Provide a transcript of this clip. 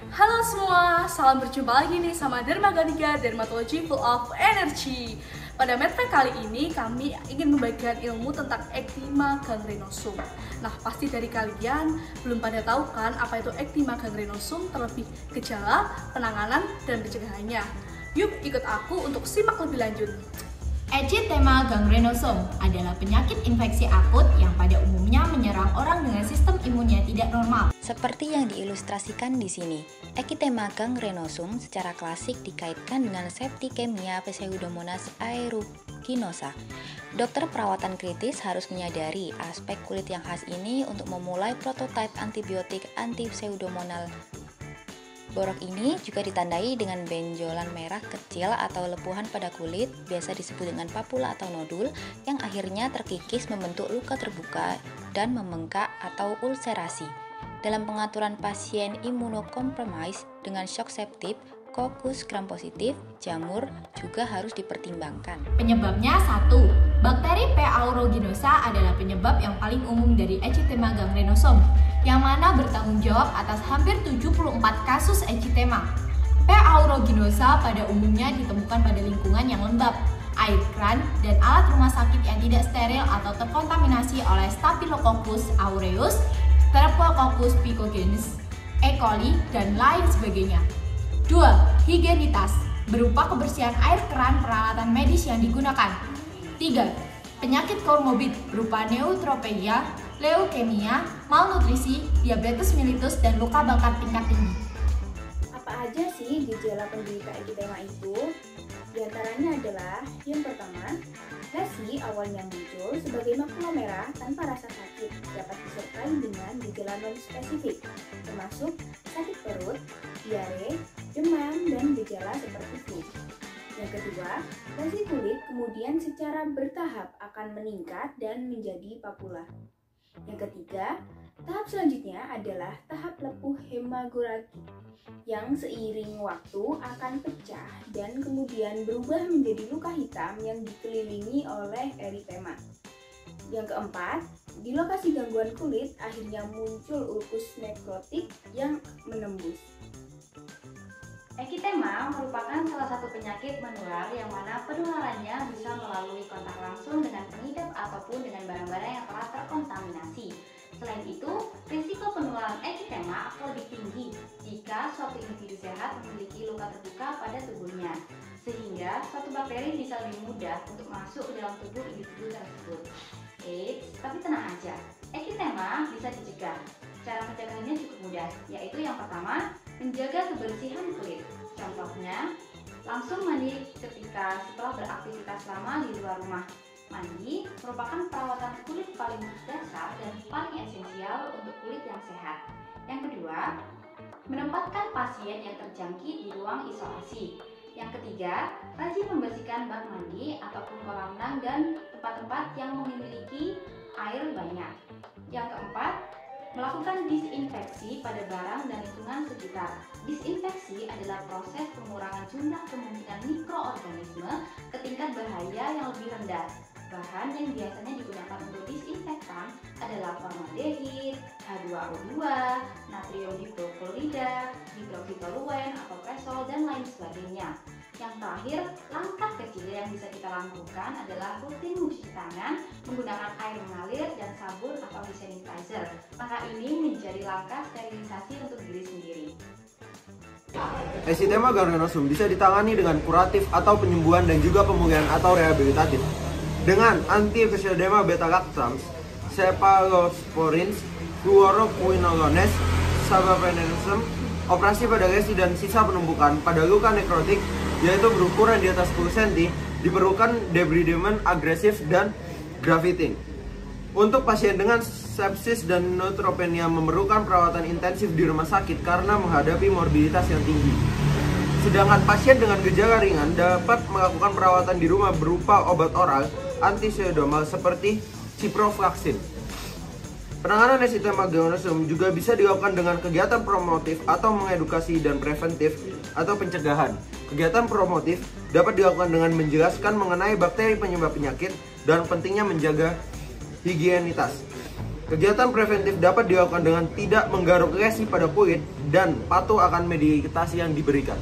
Halo semua, salam berjumpa lagi nih sama Dermaga 3 Dermatology Full of Energy. Pada medpack kali ini kami ingin membagikan ilmu tentang eczema gangrenosum. Nah, pasti dari kalian belum pada tahu kan apa itu eczema gangrenosum, terlebih gejala, penanganan, dan pencegahannya. Yuk ikut aku untuk simak lebih lanjut. Eczema gangrenosum adalah penyakit infeksi akut yang pada umumnya menyerang orang dengan sistem imunnya tidak normal. Seperti yang diilustrasikan di sini, eczema gangrenosum secara klasik dikaitkan dengan septikemia Pseudomonas aeruginosa. Dokter perawatan kritis harus menyadari aspek kulit yang khas ini untuk memulai prototipe antibiotik anti-pseudomonal. Borok ini juga ditandai dengan benjolan merah kecil atau lepuhan pada kulit, biasa disebut dengan papula atau nodul, yang akhirnya terkikis membentuk luka terbuka dan membengkak atau ulserasi. Dalam pengaturan pasien imunokompromis dengan shock septic, Coccus gram-positif, jamur juga harus dipertimbangkan. Penyebabnya 1. Bakteri P. aeruginosa adalah penyebab yang paling umum dari eczema gangrenosum, yang mana bertanggung jawab atas hampir 74 kasus eczema. P. aeruginosa pada umumnya ditemukan pada lingkungan yang lembab, air kran, dan alat rumah sakit yang tidak steril atau terkontaminasi oleh Staphylococcus aureus, Streptococcus pyogenes, E. coli, dan lain sebagainya. 2. Higienitas, berupa kebersihan air keran peralatan medis yang digunakan. 3. Penyakit komorbid berupa neutropenia, leukemia, malnutrisi, diabetes mellitus, dan luka bakar tingkat tinggi. Apa aja sih gejala penderita eczema itu? Di antaranya adalah yang pertama, lesi awalnya muncul sebagai makula merah tanpa rasa sakit, dapat disertai dengan gejala non-spesifik, termasuk sakit perut, diare, demam, dan gejala seperti flu. Yang kedua, lesi kulit kemudian secara bertahap akan meningkat dan menjadi papula. Yang ketiga, tahap selanjutnya adalah tahap lepuh hemoragi yang seiring waktu akan pecah dan kemudian berubah menjadi luka hitam yang dikelilingi oleh eritema. Yang keempat, di lokasi gangguan kulit akhirnya muncul ulkus nekrotik yang menembus. Eczema merupakan salah satu penyakit menular yang mana penularannya bisa melalui kontak langsung dengan pengidap ataupun dengan barang-barang yang telah terkontaminasi. Selain itu, risiko penularan eczema akan lebih tinggi jika suatu individu sehat memiliki luka terbuka pada tubuhnya, sehingga suatu bakteri bisa lebih mudah untuk masuk ke dalam tubuh individu tersebut. Tapi tenang aja, eczema bisa dicegah. Cara pencegahannya cukup mudah, yaitu yang pertama, menjaga kebersihan kulit. Contohnya, langsung mandi ketika setelah beraktivitas lama di luar rumah. Mandi merupakan perawatan kulit paling dasar dan paling esensial untuk kulit yang sehat. Yang kedua, menempatkan pasien yang terjangkit di ruang isolasi. Yang ketiga, rajin membersihkan bak mandi ataupun kolam renang dan tempat-tempat yang memiliki air banyak. Yang keempat, melakukan disinfeksi pada barang dan lingkungan sekitar. Disinfeksi adalah proses pengurangan jumlah kemungkinan mikroorganisme ke tingkat bahaya yang lebih rendah. Bahan yang biasanya digunakan untuk disinfektan adalah formaldehid, H2O2, natrium hidroklorida, hidroksitoluen atau kresol, dan lain sebagainya. Yang terakhir, langkah kecil yang bisa kita lakukan adalah rutin mencuci tangan menggunakan air mengalir dan sabun atau hand sanitizer. Maka ini menjadi langkah sterilisasi untuk diri sendiri. Eczema gangrenosum bisa ditangani dengan kuratif atau penyembuhan dan juga pemulihan atau rehabilitatif. Dengan anti-Pseudomonas beta-lactams, cephalosporins, fluoroquinolones, subavenenosum, operasi pada lesi dan sisa penumpukan pada luka nekrotik, yaitu berukuran di atas 10 cm, diperlukan debridement agresif dan grafting. Untuk pasien dengan sepsis dan neutropenia memerlukan perawatan intensif di rumah sakit karena menghadapi morbiditas yang tinggi. Sedangkan pasien dengan gejala ringan dapat melakukan perawatan di rumah berupa obat oral anti-pseudomal seperti ciprofloxacin. Penanganan eczema gangrenosum juga bisa dilakukan dengan kegiatan promotif atau mengedukasi dan preventif atau pencegahan. Kegiatan promotif dapat dilakukan dengan menjelaskan mengenai bakteri penyebab penyakit dan pentingnya menjaga higienitas. Kegiatan preventif dapat dilakukan dengan tidak menggaruk lesi pada kulit dan patuh akan medikasi yang diberikan.